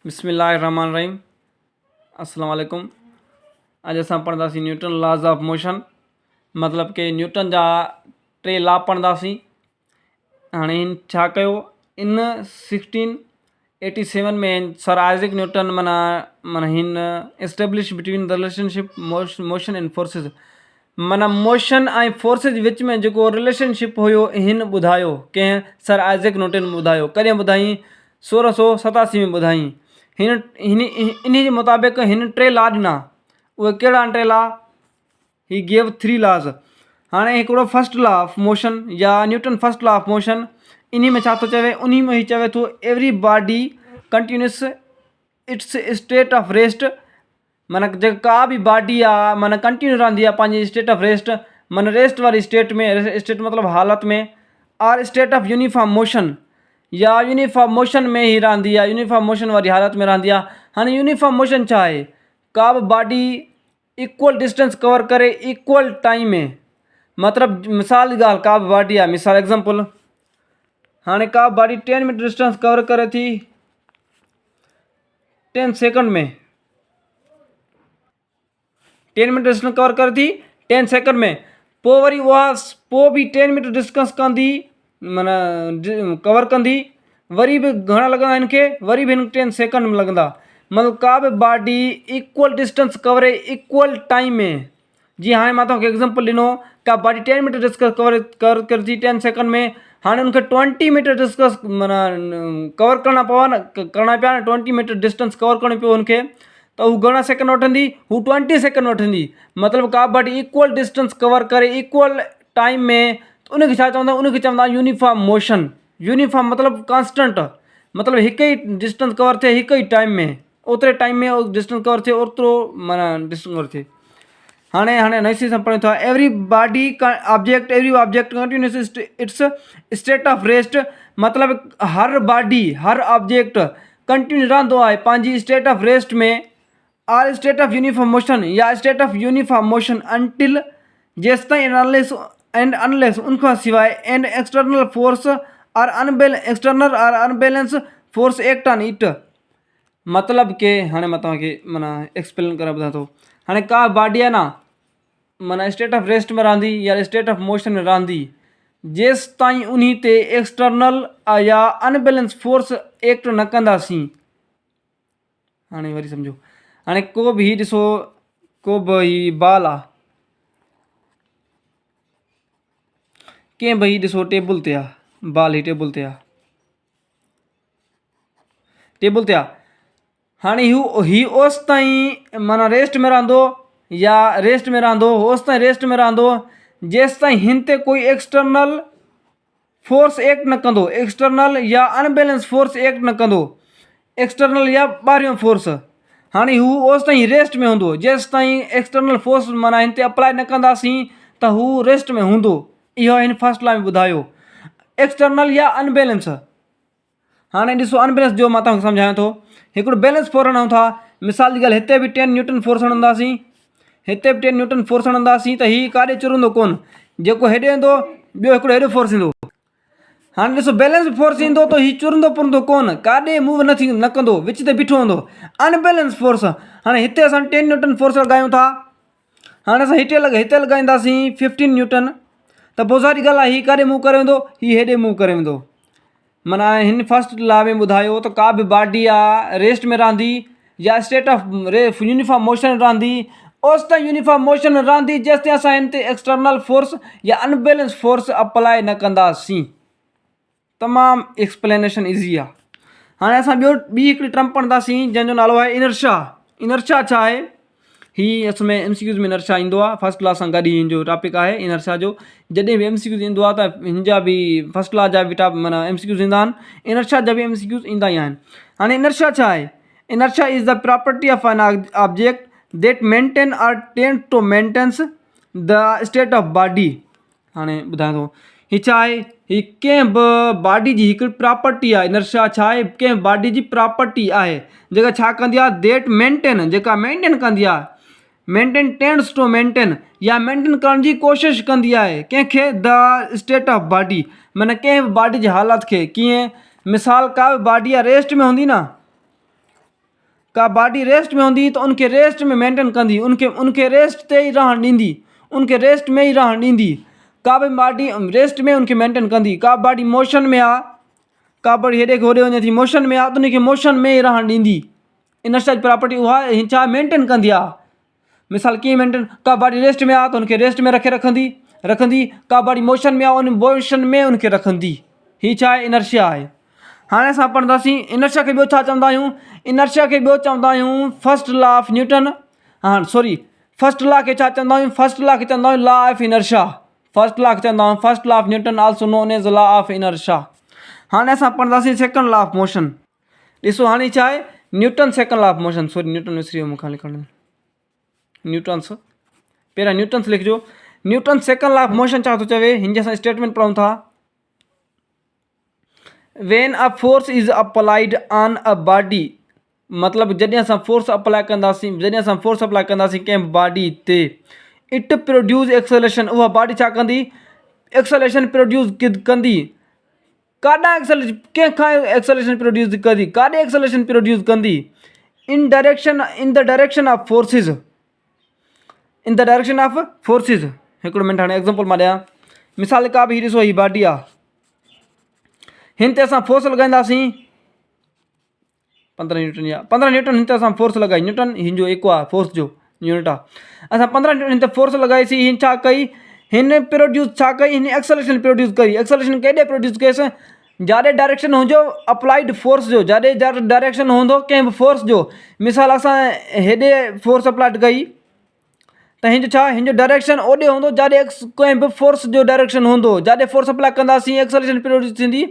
बिस्मिल्लाहिर्रहमानिर्रहीम। अस्सलाम वालेकुम। अॼु असां पढ़ंदासीं न्यूटन लॉज ऑफ मोशन, मतलब कि न्यूटन जा 3 लॉ पढ़ंदासीं। हाणे हिन छा कयो, इन 1687 में सर आइज़ैक न्यूटन माना हिन establish between the relationship motion and forces, माना मोशन ऐं फोर्सिस विच में जेको रिलेशनशिप हुयो हिन ॿुधायो। कंहिं सर आइज़ैक न्यूटन ॿुधायो। कॾहिं ॿुधाई? 1687 में ॿुधाई। हिन हिन इन जे मुताबिक़ हिन 3 लॉ ॾिना। उहे कहिड़ा 3 लॉ? ही गिव 3 लॉज। हाणे हिकिड़ो फर्स्ट लॉ ऑफ मोशन या Newton first law of motion, इन में छा थो चवे? उन में ही चवे थो everybody continues its state of rest, माना जेका भी बॉडी आहे माना कंटिन्यू रहंदी आहे पंहिंजी स्टेट ऑफ रेस्ट, माना रेस्ट वारी स्टेट में, स्टेट मतलब हालत में, और स्टेट ऑफ यूनिफॉर्म मोशन या यूनिफॉर्म मोशन में ही रहंदी आहे, यूनिफॉर्म मोशन वारी हालत में रहंदी आहे। हाणे यूनिफॉर्म मोशन छा आहे? का बि बॉडी इक्वल डिस्टेंस कवर करे इक्वल टाइम में, मतलब मिसाल जी ॻाल्हि, का बि बॉडी आहे, मिसाल एग्जाम्पल, हाणे का बॉडी 10 मीटर डिस्टेंस कवर करे थी 10 सेकंड में, 10 मीटर डिस्टेंस कवर करे थी 10 सेकंड में, पोइ वरी उहा पोइ बि 10 मीटर डिस्टेंस कंदी, माना कवर कंदी, वरी बि घणा लॻंदा हिनखे? वरी बि हिन 10 सेकंड में लॻंदा। मतलब का बि बॉडी इक्वल डिस्टेंस कवरे इक्वल टाइम में। जी हाणे मां तव्हांखे एग्जाम्पल ॾिनो, का बॉडी 10 मीटर डिस्टेंस कवर करे थी 10 सेकंड में, हाणे उनखे 20 मीटर डिस्टेंस माना कवर करणा पिया न, 20 मीटर डिस्टेंस कवर करिणी पियो हुनखे, त हू घणा सेकंड वठंदी? हू 20 सेकंड वठंदी। मतलब का बॉडी इक्वल डिस्टेंस कवर करे इक्वल टाइम में, उनखे छा चवंदा? उनखे चवंदा यूनिफॉर्म मोशन। यूनिफॉर्म मतलब कांस्टेंट, मतलब हिकु ई डिस्टेंस कवर थिए हिकु ई टाइम में, ओतिरे टाइम में डिस्टेंस कवर थिए, ओतिरो माना डिस्टेंस कवर थिए। हाणे हाणे नई सां पढ़ूं था, every body object continuous its state of rest, मतलब हर बॉडी हर ऑब्जेक्ट कंटिन्यू रहंदो आहे पंहिंजी स्टेट ऑफ रेस्ट में, और स्टेट ऑफ यूनिफॉर्म मोशन या state of uniform motion until जेसि ताईं अनलेस उनखां सवाइ एंड एक्सटर्नल फोर्स और एक्सटर्नल और unbalance force act on it. मतलब के हाणे मां तव्हांखे माना एक्सप्लेन करे ॿुधायां थो। हाणे का बॉडी आहे न, माना स्टेट ऑफ रेस्ट में रहंदी या स्टेट ऑफ मोशन में रहंदी जेसि ताईं उन ते एक्सटर्नल या अनबैलेंस फोर्स एक्ट न कंदासीं। हाणे वरी सम्झो, हाणे को बि ॾिसो, को बि ही बॉल आहे, कंहिं बि ॾिसो टेबल ते आहे, बॉल ही टेबल ते आहे, टेबल ते आहे। हाणे ही ओसि ताईं माना रेस्ट में रहंदो या रेस्ट में रहंदो, ओसि ताईं रेस्ट में रहंदो जेसि ताईं हिन ते कोई एक्सटर्नल फोर्स एक्ट न कंदो, एक्सटर्नल या अनबैलेंस फोर्स एक्ट न कंदो, एक्सटर्नल या ॿाहिरियों फोर्स। हाणे हू ओसि ताईं रेस्ट में हूंदो जेसि ताईं एक्सटर्नल फोर्स माना हिन ते अप्लाई न कंदासीं त हू रेस्ट में हूंदो। इहो हिन फर्स्ट लॉ में ॿुधायो, एक्सटर्नल या अनबैलेंस। हाणे ॾिसो अनबैलेंस जो मां तव्हांखे सम्झायां थो। हिकिड़ो बैलेंस फोर्स हणूं था, मिसाल जी ॻाल्हि, हिते बि 10 न्यूटन फोर्स हणंदासीं, हिते बि 10 न्यूटन फोर्स हणंदासीं, त हीउ काॾे चुरंदो कोन, जेको हेॾे ईंदो ॿियो हिकिड़ो हेॾो फोर्स ईंदो। हाणे ॾिसो बैलेंस फोर्स ईंदो त हीउ चुरंदो पुरंदो कोन, काॾे मूव न कंदो, विच ते बीठो हूंदो। अनबैलेंस फोर्स, हाणे हिते असां 10 न्यूटन फोर्स लॻायूं था, हाणे असां हिते लॻाईंदासीं 15 न्यूटन, त पोइ ज़ाहिरी ॻाल्हि आहे हीउ काॾे मूव करे वेंदो, हीउ हेॾे मूव करे वेंदो। माना हिन फर्स्ट लॉ में ॿुधायो त का बि बॉडी आहे रेस्ट में रहंदी या स्टेट ऑफ यूनिफॉर्म मोशन रहंदी, ओसि ताईं यूनिफॉर्म मोशन में रहंदी जेसि ताईं असां हिन ते एक्सटर्नल फोर्स या अनबैलेंस फोर्स अप्लाई न कंदासीं। तमामु एक्सप्लेनेशन ईज़ी आहे। हाणे असां ॿी हिकिड़ी टर्म पढ़ंदासीं जंहिंजो नालो आहे इनर्शिया। इनर्शिया छा आहे? ही असुल में MCQs में इनर्शिया ईंदो आहे, फर्स्ट लॉ सां गॾु ही हिन जो टॉपिक आहे इनर्शिया जो। जॾहिं बि MCQs ईंदो आहे त हिन जा बि फर्स्ट लॉ जा बि माना MCQs ईंदा आहिनि, इनर्शिया जा बि MCQs ईंदा ई आहिनि। हाणे इनर्शिया छा आहे? Inertia is the property of an object that maintain or tend to maintains the state of body. हाणे ॿुधायां थो हीअ छा आहे। ही कंहिं बि बॉडी जी हिकिड़ी प्रॉपर्टी आहे। इनर्शिया छा आहे? कंहिं बॉडी जी प्रॉपर्टी आहे जेका छा कंदी आहे, दैट मेंटेन, जेका मेंटेन कंदी आहे, मेंटेन टेंड्स टू मेंटेन, या मेंटेन करण जी कोशिशि कंदी आहे कंहिंखे, द स्टेट ऑफ बॉडी, माना कंहिं बि बॉडी जी हालत खे। कीअं? मिसाल का बि बॉडी आहे रेस्ट में हूंदी न, का बॉडी रेस्ट में हूंदी त उनखे रेस्ट में मेंटेन कंदी, उनखे रेस्ट ते ई रहण ॾींदी, उनखे रेस्ट में ई रहण ॾींदी। का बि बॉडी रेस्ट में उनखे मेंटेन कंदी। का बॉडी मोशन में आहे, का बॉडी हेॾे खे होॾे वञे थी मोशन में आहे, त उनखे मोशन में ई रहण ॾींदी। इनर्शिया जी प्रॉपर्टी उहा छा मेंटेन कंदी आहे। मिसाल कीअं मेंटेन, का बॉडी रेस्ट में आहे त उनखे रेस्ट में रखंदी, का बॉडी मोशन में आहे उन मोशन में उनखे रखंदी। हीअ छा आहे, इनर्शिया आहे। हाणे असां पढ़ंदासीं इनर्शिया खे ॿियो छा चवंदा आहियूं। इनर्शिया खे ॿियो चवंदा आहियूं first law of Newton. First law खे छा चवंदा आहियूं, फर्स्ट लॉ खे चवंदा आहियूं law of inertia. First law खे चवंदा आहियूं first law of Newton, also known as law of inertia. हाणे असां पढ़ंदासीं सेकंड लॉ ऑफ मोशन। ॾिसो हाणे छा आहे, Newton second law of motion, Newton विसरी वियो मूंखां लिखण, न्यूटन्स पहिरियां न्यूटन्स लिखिजो। Newton second law of motion छा थो चवे, हिन जे असां स्टेटमेंट पढ़ूं था। When a force is applied on a body, मतलब जॾहिं असां फोर्स अप्लाई कंदासीं कंहिं बॉडी ते, इट प्रोड्यूस एक्सेलरेशन। उहा बॉडी छा कंदी, एक्सेलरेशन प्रोड्यूस कंदी। काॾां एक्सेलरेशन, कंहिंखां एक्सेलरेशन प्रोड्यूस कंदी, काॾे एक्सेलरेशन प्रोड्यूस कंदी, in the direction of forces, हिकिड़ो मिनट हाणे एग्जाम्पल मां ॾियां। मिसाल का बि ॾिसो हीअ बॉडी आहे, हिन ते असां फोर्स लॻाईंदासीं 15 न्यूटन, या 15 न्यूटन हिन ते असां फोर्स लॻाई। न्यूटन हिन जो हिकु आहे फोर्स जो यूनिट आहे। असां 15 न्यूटन हिन ते फोर्स लॻाईसीं। हिन छा कई, हिन प्रोड्यूस छा कई, हिन एक्सेलरेशन प्रोड्यूस कई। एक्सेलरेशन केॾे प्रोड्यूस कयसि, जाॾे डायरेक्शन हुजो अप्लाइड फोर्स जो, जाॾे डायरेक्शन हूंदो कंहिं बि फोर्स जो। मिसाल असां हेॾे फोर्स अप्लाइड कई त हिन जो छा, हिन जो डायरेक्शन ओॾे हूंदो जाॾे कंहिं बि फोर्स जो डायरेक्शन हूंदो। जाॾे फोर्स अप्लाई कंदासीं एक्सेलरेशन प्रोड्यूस थींदी,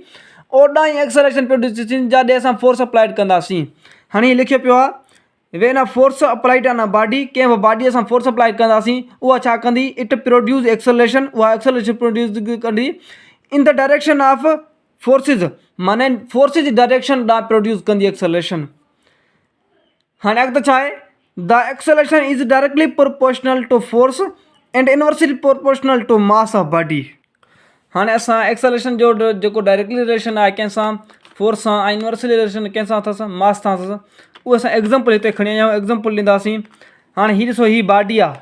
ओॾां ई एक्सेलरेशन प्रोड्यूस थींदी जाॾे असां फोर्स अप्लाइड कंदासीं। हाणे लिखियो पियो आहे, when a force applied on a body, कंहिं बि बॉडी असां फोर्स अप्लाई कंदासीं, उहा छा कंदी, इट प्रोड्यूस एक्सेलरेशन, उहा एक्सेलरेशन प्रोड्यूस कंदी in the direction of forces, माने फोर्सिस जी डायरेक्शन ॾांहुं प्रोड्यूस कंदी एक्सेलरेशन। हाणे अॻिते छा आहे, the acceleration is directly proportional to force and inversely proportional to mass of body. हाणे असां एक्सेलरेशन जो जेको डायरेक्टली रिलेशन आहे कंहिंसां फोर्स सां, ऐं इनवर्सली रिलेशन कंहिंसां अथसि मास सां अथसि, उहो असां एग्ज़ाम्पल हिते खणी आया आहियूं, एग्ज़ाम्पल ॾींदासीं। हाणे हीअ ॾिसो हीअ बॉडी आहे,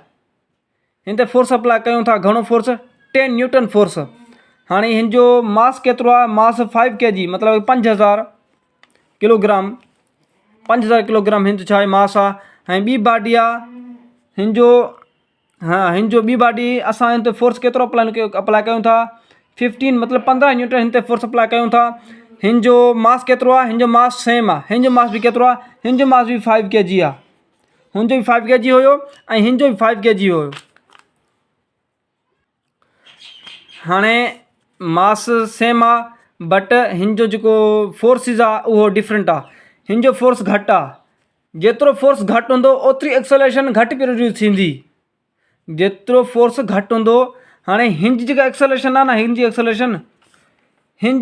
हिन ते फोर्स अप्लाई कयूं था, घणो फोर्स, 10 न्यूटन फोर्स। हाणे हिन जो मास केतिरो आहे, मास 5 kg, मतिलबु 5000 किलोग्राम, 5000 किलोग्राम हिन जो छा आहे मास आहे। ऐं ॿी बॉडी आहे हिन जो, हिन जो ॿी बॉडी असां हिन ते फोर्स केतिरो अप्लाई कयूं था, 15, मतिलबु 15 न्यूटन हिन ते फोर्स अप्लाई कयूं था। हिन जो मास केतिरो आहे, हिन जो मास सेम आहे, हिन जो मास बि केतिरो आहे, हिन जो मास बि 5 kg आहे। हुन जो बि 5 kg हुयो ऐं हिन जो बि 5 kg हुयो। हाणे मास सेम आहे, बट हिन जो जेको फोर्सिस आहे उहो डिफरेंट आहे। हिन जो फोर्स घटि आहे, जेतिरो फोर्स घटि हूंदो ओतिरी एक्सेलरेशन घटि प्रोड्यूस थींदी, जेतिरो फोर्स घटि हूंदो। हाणे हिन जी जेका एक्सेलरेशन आहे न, हिन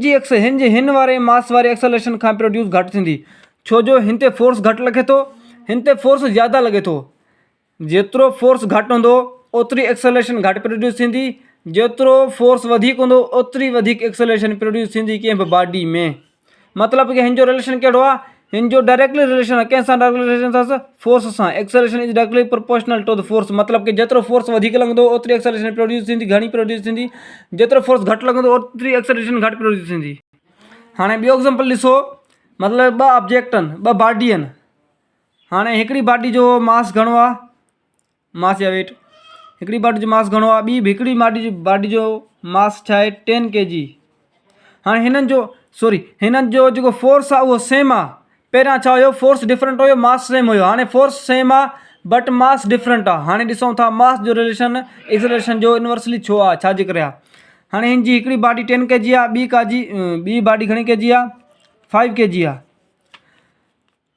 जी एक्सेलरेशन हिन वारे मास वारे एक्सेलरेशन खां प्रोड्यूस घटि थींदी, छो जो हिन ते फोर्स घटि लॻे थो, हिन ते फोर्स ज़्यादा लॻे थो। जेतिरो फोर्स घटि हूंदो ओतिरी एक्सेलरेशन घटि प्रोड्यूस थींदी, जेतिरो फोर्स वधीक हूंदो ओतिरी वधीक एक्सेलरेशन प्रोड्यूस थींदी कंहिं बि बॉडी में। मतिलबु कि हिन जो रिलेशन कहिड़ो आहे, हिन जो डायरेक्टली रिलेशन आहे कंहिंसां, डायरेक्टली रिलेशन अथसि फोर्स सां। Acceleration is directly proportional to the force, मतिलबु कि जेतिरो फोर्स वधीक लॻंदो ओतिरी एक्सेलरेशन प्रोड्यूस थींदी, घणी प्रोड्यूस थींदी, जेतिरो फोर्स घटि लॻंदो ओतिरी एक्सेलरेशन घटि प्रोड्यूस थींदी। हाणे ॿियो एग्ज़ाम्पल ॾिसो, मतिलबु 2 ऑब्जेक्ट आहिनि, 2 बॉडी आहिनि। हाणे हिकिड़ी बॉडी जो मास घणो आहे, मास या वेट, हिकिड़ी बॉडी जो मास घणो आहे, ॿी बि हिकिड़ी बॉडी जो मास छा आहे 10 kg। हाणे हिननि जो जेको फोर्स आहे उहो सेम आहे। पहिरियां छा हुयो, फोर्स डिफरेंट हुयो, मास सेम हुयो। हाणे फोर्स सेम आहे बट मास डिफरेंट आहे। हाणे ॾिसूं था मास जो रिलेशन एक्सेलरेशन जो इनवर्सली छो आहे, छाजे करे आहे। हाणे हिन जी हिकिड़ी बॉडी 10 kg आहे, ॿी बॉडी घणी kg आहे, 5 kg आहे।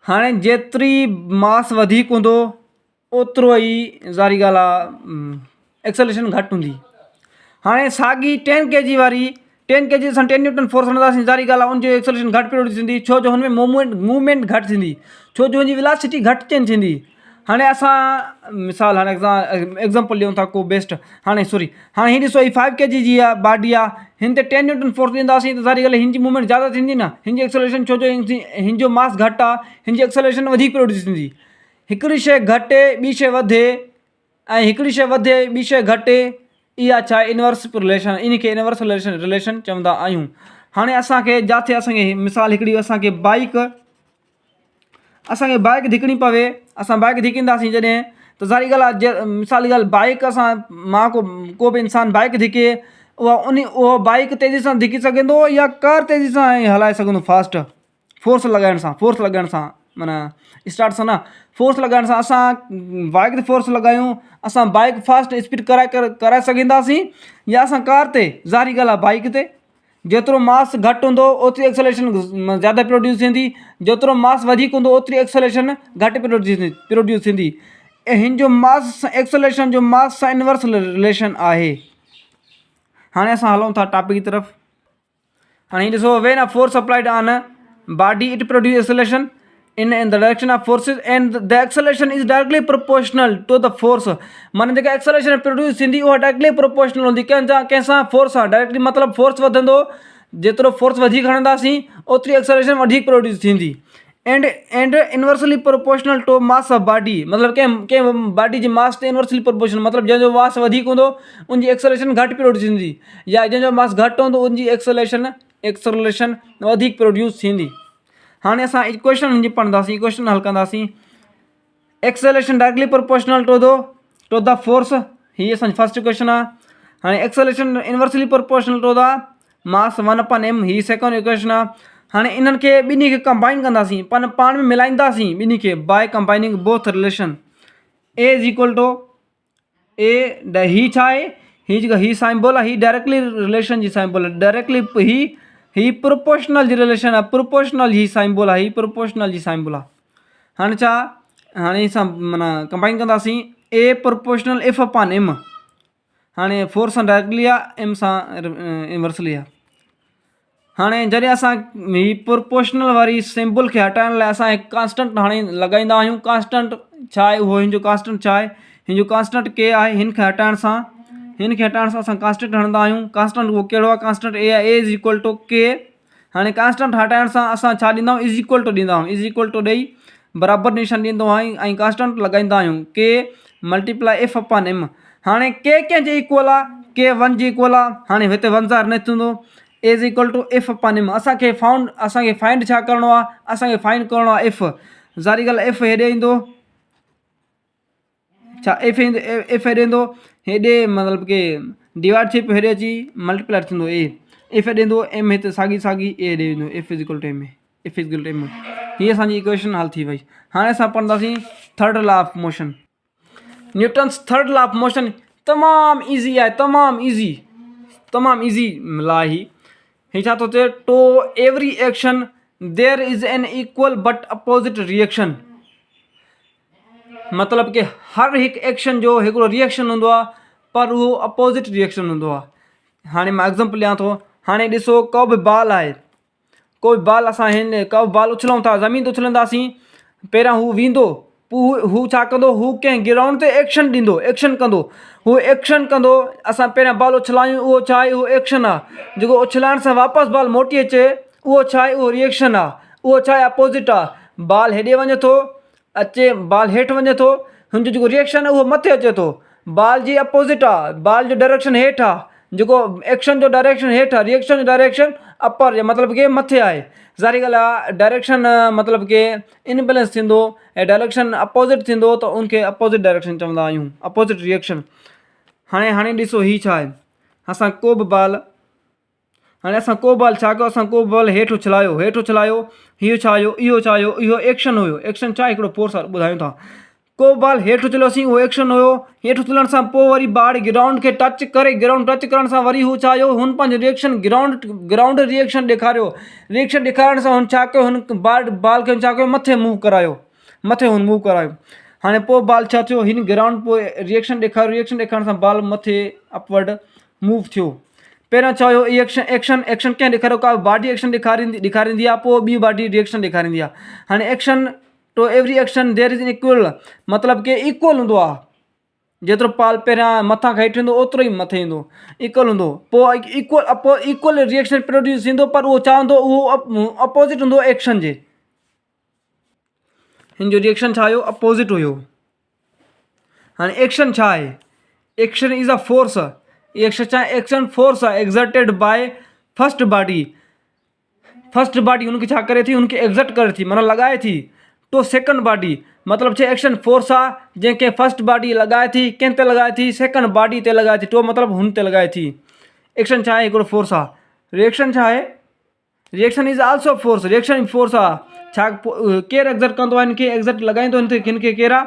हाणे जेतिरी मास वधीक हूंदो ओतिरो ई ज़ारी ॻाल्हि आहे एक्सेलरेशन घटि हूंदी। हाणे साॻी 10 kg वारी, 10 kg असां 10 न्यूटन फोर्स हणंदासीं, ज़ारी ॻाल्हि आहे उनजी एक्सेलरेशन घटि प्रोड्यूस थींदी, छो जो हुन में मूवमेंट घटि थींदी, छो जो हुनजी वेलोसिटी घटि चेंज थींदी। हाणे असां मिसाल, हाणे एग्ज़ाम्पल ॾियूं था को बेस्ट। हाणे हीअ ॾिसो हीअ 5 kg जी आहे बॉडी आहे, हिन ते 10 न्यूटन फोर्स ॾींदासीं त ज़ाहिर ॻाल्हि आहे हिन जी मूवमेंट ज़्यादा थींदी न, हिन जी एक्सेलरेशन, छो जो हिन जो मास घटि आहे, हिन जी एक्सेलरेशन वधीक प्रोड्यूस थींदी। हिकिड़ी शइ घटे ॿी शइ वधे ऐं हिकिड़ी शइ वधे ॿी शइ घटे, इहा छा आहे इनवर्स रिलेशन, इन खे इनवर्स रिलेशन चवंदा आहियूं। हाणे असांखे जिथे असांखे मिसाल हिकिड़ी असांखे बाइक धिकणी पवे, असां बाइक धिकींदासीं जॾहिं त ज़ाहिर ॻाल्हि आहे मिसाल जी ॻाल्हि बाइक को बि इंसानु बाइक धिके, उहो बाइक तेज़ी सां धिकी सघंदो या कार तेज़ी सां हलाए सघंदो फास्ट, फोर्स लॻाइण सां माना स्टार्ट सां न, फोर्स लॻाइण सां। असां बाइक ते फोर्स लॻायूं, असां बाइक फास्ट स्पीड कराए सघंदासीं, या असां कार ते, ज़ाहिर ॻाल्हि आहे बाइक ते जेतिरो मास घटि हूंदो ओतिरी एक्सेलरेशन ज़्यादा प्रोड्यूस थींदी, जेतिरो मास वधीक हूंदो ओतिरी एक्सेलरेशन घटि प्रोड्यूस थींदी। ऐं हिन जो मास एक्सेलरेशन जो मास सां इनवर्स रिलेशन आहे। हाणे असां हलूं था टॉपिक की तरफ़। हाणे ॾिसो, when a force applied on a body it produce acceleration in the direction of forces and the acceleration is directly proportional to the force। माना जेका एक्सेलरेशन प्रोड्यूस थींदी उहा डायरेक्टली प्रोपोर्शनल हूंदी कंहिंसां फोर्स सां। डायरेक्टली मतिलबु फोर्स वधंदो, जेतिरो फोर्स वधीक हणंदासीं ओतिरी एक्सेलरेशन वधीक प्रोड्यूस थींदी। And inversely proportional to mass of body, मतिलबु कंहिं बॉडी जे मास ते इनवर्सली प्रोपोर्शनल, मतिलबु जंहिंजो मास वधीक हूंदो उनजी एक्सेलरेशन घटि प्रोड्यूस थींदी, या जंहिंजो मास घटि हूंदो उनजी एक्सेलरेशन वधीक प्रोड्यूस थींदी। हाणे असां इक्वेशन हिनजी पढ़ंदासीं, इक्वेशन हल कंदासीं। Acceleration directly proportional to the force, हीअ असांजी फर्स्ट इक्वेशन आहे। हाणे acceleration inversely proportional to the mass 1/m, हीअ सेकंड इक्वेशन आहे। हाणे इन्हनि खे ॿिन्ही खे कंबाइन कंदासीं, पाण में मिलाईंदासीं ॿिन्ही खे by combining both relation. A is equal to a, हीअ छा आहे, हीअ साइंबल आहे, हीअ डायरेक्टली रिलेशन जी साइंबल आहे, डायरेक्टली ही प्रोपोर्शनल जी रिलेशन आहे, प्रोपोर्शनल ही साइंबल आहे, ही प्रोपोर्शनल जी साइंबल आहे। हाणे छा, हाणे असां माना कंबाइन कंदासीं ए प्रोपोर्शनल एफ अपॉन एम। हाणे फोर सां डायरेक्टली आहे, एम सां इनवर्सली आहे। हाणे जॾहिं असां ही प्रोपोर्शनल वारी सिंबल खे हटाइण लाइ असां हिकु कांस्टेंट हाणे लॻाईंदा आहियूं। कांस्टेंट छा आहे, उहो हिन जो कांस्टेंट छा आहे, हिन जो कांस्टेंट के आहे। हिन खे हटाइण सां असां कांस्टेंट हणंदा आहियूं। कांस्टेंट उहो कहिड़ो आहे, कांस्टेंट ए आहे, ए इज़ इक्वल टू के। हाणे कांस्टेंट हटाइण सां असां छा ॾींदा आहियूं, इज़ इक्वल टू ॾींदा आहियूं। इज़ इक्वल टू ॾेई बराबरि निशान ॾींदो आहियूं ऐं कांस्टेंट लॻाईंदा आहियूं के मल्टीप्लाई एफ अपॉन एम। हाणे के कंहिंजे इक्वल आहे, के 1 जे इक्वल आहे। हाणे हिते 1 ज़ाहिर न थींदो, A is equal to F upon M. असांखे फाइंड छा करिणो आहे, असांखे फाइंड करिणो आहे एफ। ज़ाहिर ॻाल्हि एफ हेॾे ईंदो, छा एफ हेॾे ईंदो, हेॾे मतिलबु की डिवाइड थिए पियो, हेॾे अची मल्टीप्लाई थींदो ए, एफ हेॾे ईंदो, एम हिते साॻी ए हेॾे ईंदो, F is equal to m, F is equal to m. हीअ असांजी इक्वेशन हल थी वई। हाणे असां पढ़ंदासीं third law of motion. Newton's third law of motion तमामु ईज़ी आहे, तमामु ईज़ी लॉ ही छा थो चए, to every action there is an equal but opposite reaction. मतिलबु की हर हिकु एक्शन जो हिकिड़ो रिएक्शन हूंदो आहे, पर उहो अपोज़िट रिएक्शन हूंदो आहे। हाणे मां एग्ज़ाम्पल ॾियां थो। हाणे ॾिसो, को बि बॉल आहे, कोई बॉल असां को बॉल उछलूं था, ज़मीन ते उछलंदासीं, पहिरियां हू वेंदो, पोइ हू छा कंदो, हू कंहिं ग्राउंड ते एक्शन कंदो। असां पहिरियां बॉल उछलायूं, उहो छा आहे, उहो एक्शन आहे। जेको उछलाइण सां वापसि बॉल मोटी अचे, उहो छा आहे, उहो रिएक्शन आहे, उहो छा आहे, अपोज़िट आहे। बॉल हेॾे वञे थो, अचे बॉल हेठि वञे थो, हुनजो जेको रिएक्शन आहे उहो मथे अचे थो। बॉल जी अपोज़िट आहे, बॉल जो डायरेक्शन हेठि आहे, जेको एक्शन जो डायरेक्शन हेठि आहे, रिएक्शन जो डायरेक्शन अपर, मतिलबु की मथे आहे। ज़ाहिर ॻाल्हि आहे डायरेक्शन मतिलबु की इनबैलेंस थींदो ऐं डायरेक्शन अपोज़िट थींदो त उनखे अपोज़िट डायरेक्शन चवंदा आहियूं, अपोज़िट रिएक्शन। हाणे ॾिसो, हीअ छा आहे, असां को बि बॉल छा कयो, असां को बॉल हेठि उछलायो, इहो छा हुयो, इहो एक्शन हुयो। एक्शन छा आहे, हिकिड़ो फोर्स आहे, ॿुधायूं था। को बॉल हेठि उछलियोसीं, उहो एक्शन हुयो। हेठि उछलण सां पोइ वरी बॉल ग्राउंड खे टच करण सां वरी हू छा हुयो, हुन पंहिंजो रिएक्शन ग्राउंड रिएक्शन ॾेखारियो। रिएक्शन ॾेखारण सां हुन छा कयो, हुन बॉल खे छा कयो, मथे मूव करायो। हाणे पोइ बॉल छा थियो, हिन ग्राउंड पोइ रिएक्शन ॾेखारण सां बॉल मथे अपवर्ड मूव थियो। पहिरियों छा हुयो, एक्शन कंहिं ॾेखारियो, का बॉडी एक्शन ॾेखारींदी आहे, पोइ ॿी बॉडी रिएक्शन ॾेखारींदी आहे। हाणे action to every action there is an equal, मतिलबु की इक्वल हूंदो आहे। जेतिरो पाल पहिरियां मथां खां हेठि ईंदो ओतिरो ई मथे ईंदो, इक्वल हूंदो, पोइ इक्वल रिएक्शन प्रोड्यूस थींदो, पर उहो छा हूंदो, उहो अपोज़िट हूंदो एक्शन जे। हिन जो रिएक्शन छा हुयो, अपोज़िट हुयो। हाणे एक्शन छा आहे, action is a force, action force आहे exerted by first body. First body हुनखे छा करे थी, हुनखे एक्ज़र्ट करे थी, माना लॻाए थी। तो सेकंड बॉडी मतिलबु छा एक्शन फोर्स आहे जंहिंखे फर्स्ट बॉडी लॻाए थी, कंहिं ते लॻाए थी, सेकंड बॉडी ते लॻाए थी, तो मतिलबु हुन ते लॻाए थी। एक्शन छा आहे, हिकिड़ो फोर्स आहे। रिएक्शन छा आहे, reaction is also force, reaction force आहे। छा केरु एक्ज़र्ट कंदो आहे हिनखे, एक्ज़र्ट लॻाईंदो हिनखे केरु आहे,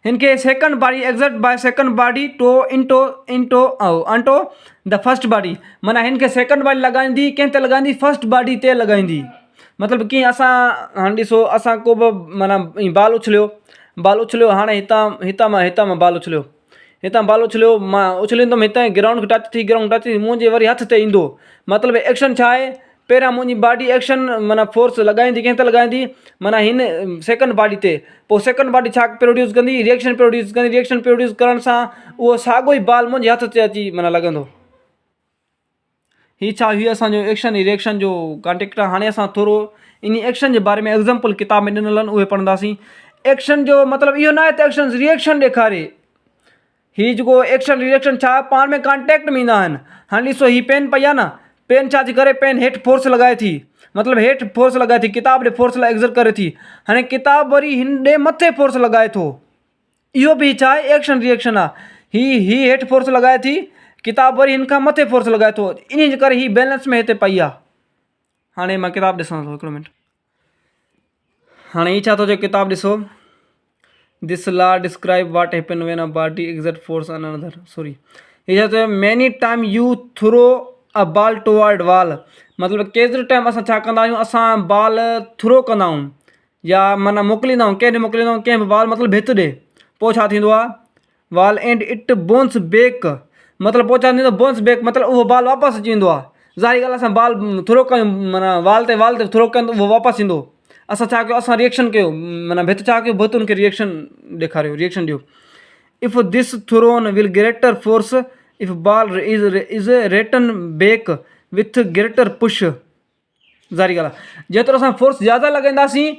हिनखे second body exert by second body to onto the first body. माना हिनखे सेकंड बॉडी लॻाईंदी, कंहिं ते लॻाईंदी, फर्स्ट बॉडी ते लॻाईंदी। मतिलबु कीअं, असां हाणे ॾिसो, असां को बि माना बाल उछलियो, हाणे हितां मां बाल उछलियो, मां उछलींदुमि, हितां ग्राउंड टच थी, मुंहिंजे वरी हथ ते ईंदो। मतिलबु एक्शन छा आहे, पहिरियां मुंहिंजी बॉडी एक्शन माना फोर्स लॻाईंदी, कंहिं ते लॻाईंदी, माना हिन सेकंड बॉडी ते। पोइ सेकंड बॉडी छा प्रोड्यूस कंदी, रिएक्शन प्रोड्यूस करण सां उहो साॻियो ई बाल मुंहिंजे हथ ते अची माना लॻंदो। हीअ छा हुई असांजो एक्शन रिएक्शन जो कॉन्टेक्ट आहे। हाणे असां थोरो इन एक्शन जे बारे में एग्ज़ाम्पल किताब में ॾिनल आहिनि, उहे पढ़ंदासीं। एक्शन जो मतिलबु इहो न आहे त एक्शन रिएक्शन ॾेखारे, हीअ जेको एक्शन रिएक्शन छा पाण में कॉन्टेक्ट में ईंदा आहिनि। हाणे ॾिसो, हीअ पेन पई आहे न, पेन छा थी करे, पेन हेठि फोर्स लॻाए थी, मतिलबु हेठि फोर्स लॻाए थी, किताब ॾे फोर्स एक्ज़र्ट करे थी। हाणे किताब वरी हिन ॾे मथे फोर्स लॻाए थो, इहो बि छा आहे, एक्शन रिएक्शन आहे। हीअ हेठि फोर्स लॻाए थी, किताब वरी हिन खां मथे फोर्स लॻाए थो, इन जे करे हीअ बैलेंस में हिते पई आहे। हाणे मां किताब ॾिसां थो, हिकिड़ो मिंट। हाणे हीअ छा थो चए, किताब ॾिसो, this law describe what happen when a body exert force on another. Sorry, हीअ छा चए, many time you throw a ball toward wall. मतिलबु केतिरे टाइम असां छा कंदा आहियूं, असां बॉल थ्रो कंदा आहियूं या माना मोकिलींदा आहियूं, कंहिं ॾे मोकिलींदा आहियूं, कंहिं बि बॉल मतिलबु भित ॾे, पोइ छा थींदो आहे, ball and it bounce back. मतिलबु पोइ छा थींदो, बाउंस बैक मतिलबु उहो बॉल वापसि अची वेंदो आहे। ज़ाहिर ॻाल्हि, असां बॉल थ्रो कयूं, माना वाल ते थ्रो कयूं त उहो वापसि ईंदो। असां छा कयो, असां रिएक्शन कयो, माना भित छा कयो, भित हुनखे रिएक्शन ॾेखारियो, रिएक्शन ॾियो। If this thrown will greater force if ball is return back with greater push. ज़ाहिर ॻाल्हि आहे, जेतिरो असां फोर्स ज़्यादा लॻाईंदासीं,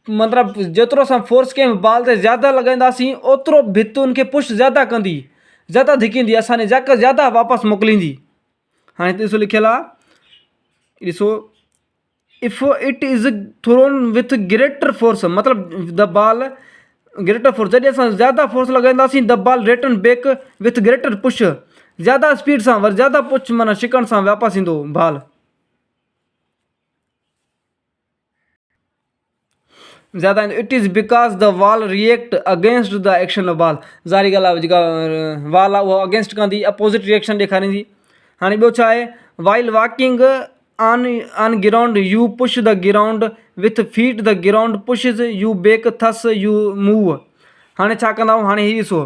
मतिलबु जेतिरो असां फोर्स कंहिं बॉल ते ज़्यादा लॻाईंदासीं, ओतिरो भित हुनखे पुश ज़्यादा कंदी, ज़्यादा धिकींदी, असांजे ज़्यादा वापसि मोकिलींदी। हाणे हिते ॾिसो लिखियलु आहे, ॾिसो, if it is thrown with greater force, मतिलबु द बॉल ग्रेटर फोर्स, जॾहिं असां ज़्यादा फोर्स लॻाईंदासीं, the ball return back with greater push, ज़्यादा स्पीड सां वरी ज़्यादा पुश माना छिकण सां वापसि ईंदो बॉल। ज़्यादा it is because the wall react against the action of ball. ज़ाहिर ॻाल्हि आहे, जेका वॉल आहे उहा अगेंस्ट कंदी, अपोज़िट रिएक्शन ॾेखारींदी। हाणे ॿियो छा आहे, while walking on ground you push the ground with feet, the ground pushes you back thus you move. हाणे छा कंदा आहियूं, हाणे हीअ ॾिसो,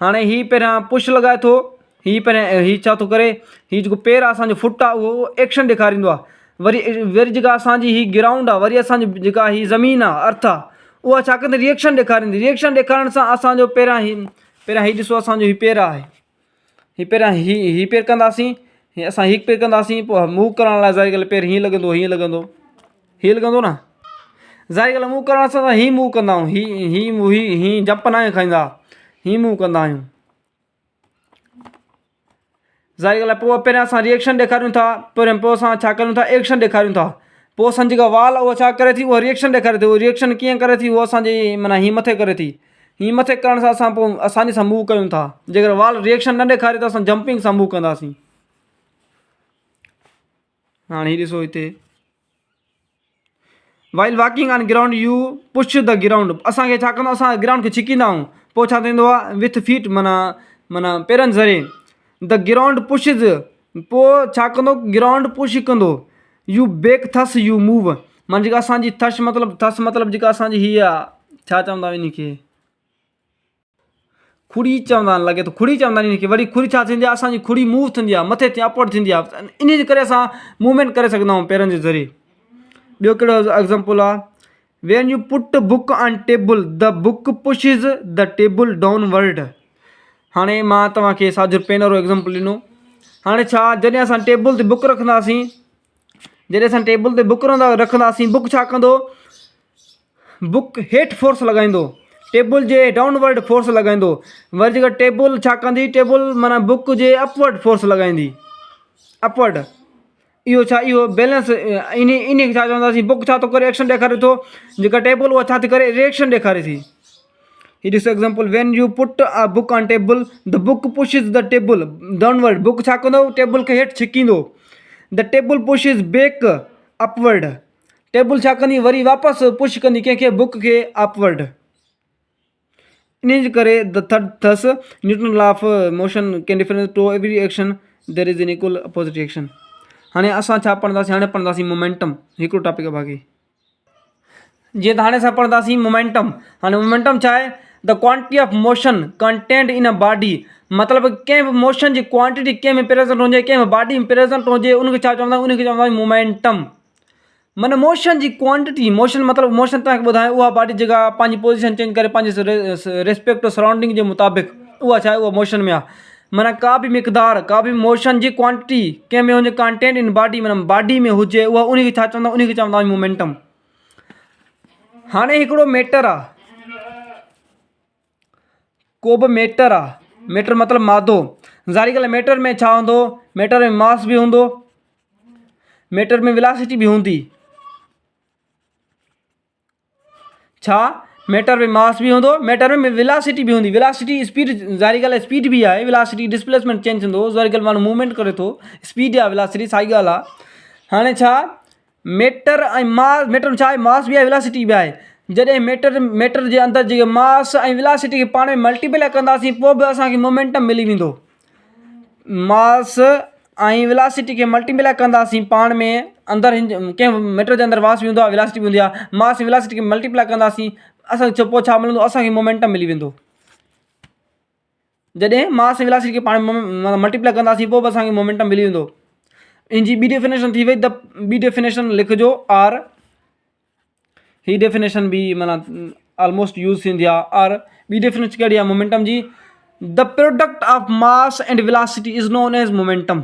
हाणे हीअ पहिरियां पुश लॻाए थो, हीअ पहिरियां हीअ छा थो करे, हीअ जेको पेर आहे असांजो, फुट आहे, उहो एक्शन ॾेखारींदो आहे। वरी जेका असांजी हीअ ग्राउंड आहे, वरी असांजी जेका हीअ ज़मीन आहे, अर्थ आहे, उहा छा कंदी, रिएक्शन ॾेखारींदी। रिएक्शन ॾेखारण सां असांजो पहिरियां हीअ ॾिसो, असांजो हीअ पेर आहे, हीअ पहिरियां हीअ पेर कंदासीं, असां हीअ पेर कंदासीं, पोइ मूव करण लाइ ज़ाहिर ॻाल्हि पेर हीअं लॻंदो, हीअं लॻंदो न। ज़ाहिर ॻाल्हि मूव करण सां हीअं मूव कंदा आहियूं, हीअं जंप न खाईंदा, हीअं मूव कंदा आहियूं। ज़ाहिर ॻाल्हि आहे, पोइ पहिरियां असां रिएक्शन ॾेखारियूं था, पोइ असां छा कयूं था, एक्शन ॾेखारियूं था। पोइ असांजी जेका वाल आहे उहा छा करे थी, उहा रिएक्शन ॾेखारे थी। उहा रिएक्शन कीअं करे थी, उहा असांजी माना हीअं मथे करे थी, हीअं मथे करण सां असां पोइ आसानी सां मूव कयूं था। जेकर वाल रिएक्शन न ॾेखारे त असां जंपिंग सां मूव कंदासीं। हाणे हीअ ॾिसो, हिते while walking on ground you push the ground, असांखे छा कंदो, असां ग्राउंड खे छिकींदा आहियूं, पोइ छा थींदो आहे, विथ फीट माना पेरनि ज़रिए, द ग्राउंड पुशिज, पोइ छा कंदो, ग्राउंड पुश कंदो, you back thus you move. माना जेका असांजी थस मतिलबु जेका असांजी हीअ आहे, छा चवंदा आहियूं इन खे, खुड़ी चवंदा आहिनि, लॻे थो खुड़ी चवंदा आहिनि इनखे। वरी खुड़ी छा थींदी आहे, असांजी खुड़ी मूव थींदी आहे, मथे ते अपवर्ड थींदी आहे, इन जे करे असां मूवमेंट करे सघंदा आहियूं पेरनि जे ज़रिए। ॿियो कहिड़ो एग्ज़ाम्पल आहे, when you put book on table the book pushes the table downward. हाणे मां तव्हांखे साजुर पेन वारो एग्ज़ाम्पल ॾिनो। हाणे छा जॾहिं असां टेबल ते बुक रखंदासीं, जॾहिं असां टेबल ते बुक रखंदासीं, बुक छा कंदो, बुक हेठि फोर्स लॻाईंदो, टेबल जे डाउनवर्ड फोर्स लॻाईंदो। वरी जेका टेबल छा कंदी, टेबल माना बुक जे अपवर्ड फोर्स लॻाईंदी, अपवर्ड। इहो छा, इहो बैलेंस इन खे छा चवंदासीं, बुक छा थो करे, एक्शन ॾेखारे थो, जेका टेबल उहा छा थी करे, रिएक्शन ॾेखारे थी। हीअ ॾिसो example, when you put a book on table the book pushes the table downward. Book छा कंदो, टेबल खे हेठि छिकींदो। The table pushes back upward. Table छा कंदी, वरी वापसि पुश कंदी कंहिंखे, बुक खे अपवर्ड। इन जे करे thus Newton law of motion can difference to every action there is an equal opposite action. हाणे असां छा पढ़ंदासीं, हाणे पढ़ंदासीं मोमेंटम, हिकिड़ो टॉपिक आहे बाक़ी। जीअं त हाणे असां पढ़ंदासीं मोमेंटम। हाणे मोमेंटम छा आहे, the quantity of motion content in a body. मतिलबु कंहिं बि मोशन जी क्वांटिटी कंहिं में प्रेजेंट हुजे, कंहिं बि बॉडी में प्रेजेंट हुजे, उनखे छा चवंदा आहियूं, उनखे चवंदा आहियूं मोमेंटम। माना मोशन जी क्वांटिटी, मोशन मतिलबु मोशन तव्हांखे ॿुधायां, उहा बॉडी जेका पंहिंजी पोजीशन चेंज करे पंहिंजे रिस्पेक्ट सराउंडिंग जे मुताबिक़, उहा छा आहे, उहा मोशन में आहे। माना का बि मिक़दार, का बि मोशन जी क्वांटिटी कंहिं में हुजे, कंटेंट इन बॉडी माना बॉडी में हुजे, उहा उनखे छा चवंदा, उनखे चवंदा आहियूं मोमेंटम। हाणे हिकिड़ो मैटर आहे, को बि मैटर आहे, मैटर मतिलबु मादो। ज़ाहिर ॻाल्हि आहे, मैटर में छा हूंदो, मैटर में मास बि हूंदो, मैटर में वेलोसिटी बि हूंदी। छा, मैटर में मास बि हूंदो, मैटर में वेलोसिटी बि हूंदी। वेलोसिटी स्पीड, ज़ाहिर ॻाल्हि आहे स्पीड बि आहे, वेलोसिटी डिस्प्लेसमेंट चेंज थींदो, ज़ाहिर ॻाल्हि माण्हू मूवमेंट करे थो, स्पीड आहे वेलोसिटी, साई ॻाल्हि आहे। हाणे छा, मैटर ऐं मास, मैटर में छा आहे, मास बि आहे, वेलोसिटी बि आहे। जॾहिं मैटर जे अंदरि जेके मास ऐं वेलोसिटी खे पाण में मल्टीप्लाई कंदासीं, पोइ बि असांखे मोमेंटम मिली वेंदो। मास ऐं वेलोसिटी खे मल्टीप्लाई कंदासीं पाण में, अंदरि कंहिं मैटर जे अंदरि मास बि हूंदो आहे, वेलोसिटी बि हूंदी आहे। मास ऐं वेलोसिटी खे मल्टीप्लाई कंदासीं, असांखे पोइ छा मिलंदो, असांखे मोमेंटम मिली वेंदो। जॾहिं मास ऐं वेलोसिटी खे पाण मल्टीप्लाई कंदासीं, पोइ बि असांखे मोमेंटम मिली वेंदो। इन जी ॿी डेफिनेशन थी वई, द ॿी डेफिनेशन लिखिजो आर। हीअ डेफिनेशन बि माना ऑलमोस्ट यूज़ थींदी आहे। आर ॿी डेफिनेशन कहिड़ी आहे मोमेंटम जी, the product of mass and velocity is known as momentum.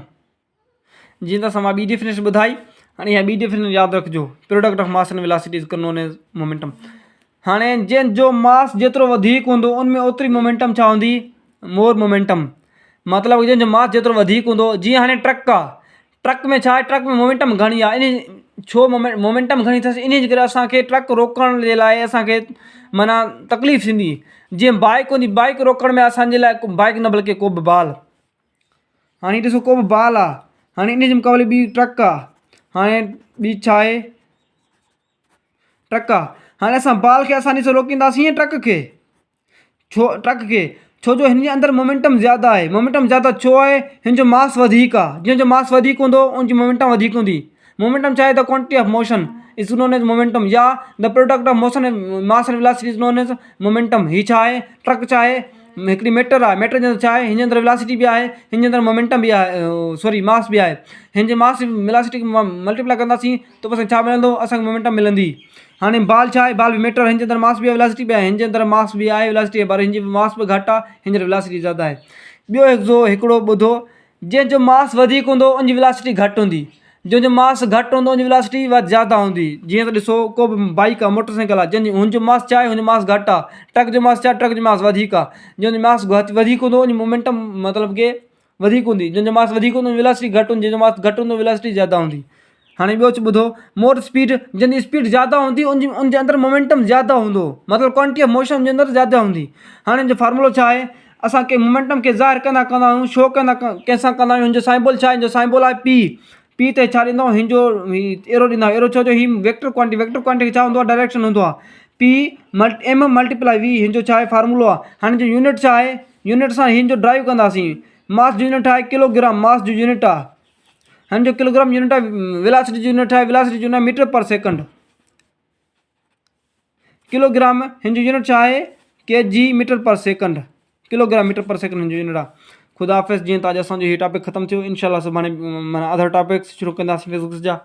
जीअं त असां मां ॿी डेफिनेशन ॿुधाई, हाणे इहा ॿी डेफिनेशन यादि रखिजो, product of mass and velocity is known as momentum. हाणे जंहिंजो मास जेतिरो वधीक हूंदो, उनमें ओतिरी मोमेंटम छा हूंदी, मोर मोमेंटम। मतिलबु जंहिंजो मास जेतिरो वधीक हूंदो, जीअं हाणे ट्रक आहे, ट्रक में छा आहे, ट्रक में मोमेंटम घणी आहे। इन छो मोमेंटम घणी अथसि, इन जे करे असांखे ट्रक रोकण जे लाइ असांखे माना तकलीफ़ थींदी। जीअं बाइक हूंदी, बाइक रोकण में असांजे लाइ बाइक न बल्कि को बि बाल। हाणे ॾिसो को बि बाल आहे, हाणे इन जे मुक़ाबले ॿी ट्रक आहे, हाणे ॿी छा आहे, ट्रक आहे। हाणे असां बाल खे आसानी सां रोकींदासीं ट्रक खे, छो ट्रक खे, छो जो हिन जे अंदरि मोमेंटम ज़्यादा आहे। मोमेंटम ज़्यादा छो आहे, हिन जो मास वधीक आहे। जंहिंजो मास वधीक हूंदो, उनजी मोमेंटम वधीक हूंदी। मोमेंटम छा आहे, the quantity of motion is known as momentum, या the product of motion mass and velocity is known as momentum. हीअ छा आहे, ट्रक छा आहे, हिकिड़ी मैटर आहे। मैटर जे अंदरि छा आहे, हिन जे अंदरि वेलोसिटी बि आहे, हिन जे अंदरि मोमेंटम बि आहे, सॉरी मास बि आहे। हिन जे मास वेलोसिटी खे मल्टीप्लाई कंदासीं त असांखे छा मिलंदो, असांखे मोमेंटम मिलंदी। हाणे बाल छा आहे, बाल बि मैटर, हिन जे अंदरि मास बि आहे, वेलोसिटी बि आहे। हिन जे अंदरि मास बि आहे, वेलोसिटी आहे, पर हिन जी मास बि घटि आहे, हिन जी वेलोसिटी ज़्यादा आहे। ॿियो हिकिड़ो ॿुधो, जंहिंजो मास वधीक हूंदो, उनजी वेलोसिटी घटि हूंदी। जंहिंजो मास घटि हूंदो, उनजी वेलोसिटी ज़्यादा हूंदी। जीअं त ॾिसो को बि बाइक आहे, मोटरसाइकिल आहे, जंहिंजी हुनजो मास छा आहे, हुनजो मास घटि आहे। ट्रक जो मास छा आहे, ट्रक जो मास वधीक आहे। जंहिंजो मास वधीक हूंदो, उनजी मोमेंटम मतिलबु कि वधीक हूंदी। जंहिंजो मास वधीक हूंदो, वेलोसिटी घटि हूंदी। जंहिंजो मास घटि हूंदो, वेलोसिटी ज़्यादा हूंदी। हाणे ॿियो ॿुधो, मोर स्पीड, जंहिंजी स्पीड ज़्यादा हूंदी, उनजे अंदरि मोमेंटम ज़्यादा हूंदो, मतिलबु क्वांटिटी ऑफ मोशन जे अंदरि ज़्यादा हूंदी। हाणे हिन जो फार्मूलो छा आहे, असांखे मोमेंटम खे ज़ाहिर कंदा आहियूं, छो कंहिंसां कंदा आहियूं, हिनजो साइंबल छा आहे, हिनजो साइंबल आहे पी। पी ते छा ॾींदो, हिन जो एरो ॾींदा, एरो छो जो हीउ वेक्टर क्वांटिटी, वेक्टर क्वांटिटी छा हूंदो आहे, डायरेक्शन हूंदो आहे। पी एम मल्टीप्लाई वी, हिन जो छा आहे फार्मूलो आहे। हाणे जो यूनिट छा आहे, यूनिट सां हिन जो ड्राइव कंदासीं। मास जो यूनिट आहे किलोग्राम, मास जो यूनिट आहे, हिन जो किलोग्राम यूनिट आहे। वेलोसिटी जो यूनिट आहे, वेलोसिटी जो यूनिट आहे मीटर पर सेकंड। किलोग्राम हिन जो यूनिट छा आहे, के जी मीटर पर सेकंड, किलोग्राम मीटर पर सेकंड हिन जो यूनिट आहे। ख़ुदा हाफ़िज़। जीअं त अॼु असांजो हीउ टॉपिक ख़तमु थियो, इंशाअल्लाह सुभाणे माना अदर टॉपिक्स शुरू कंदासीं फिज़िक्स जा।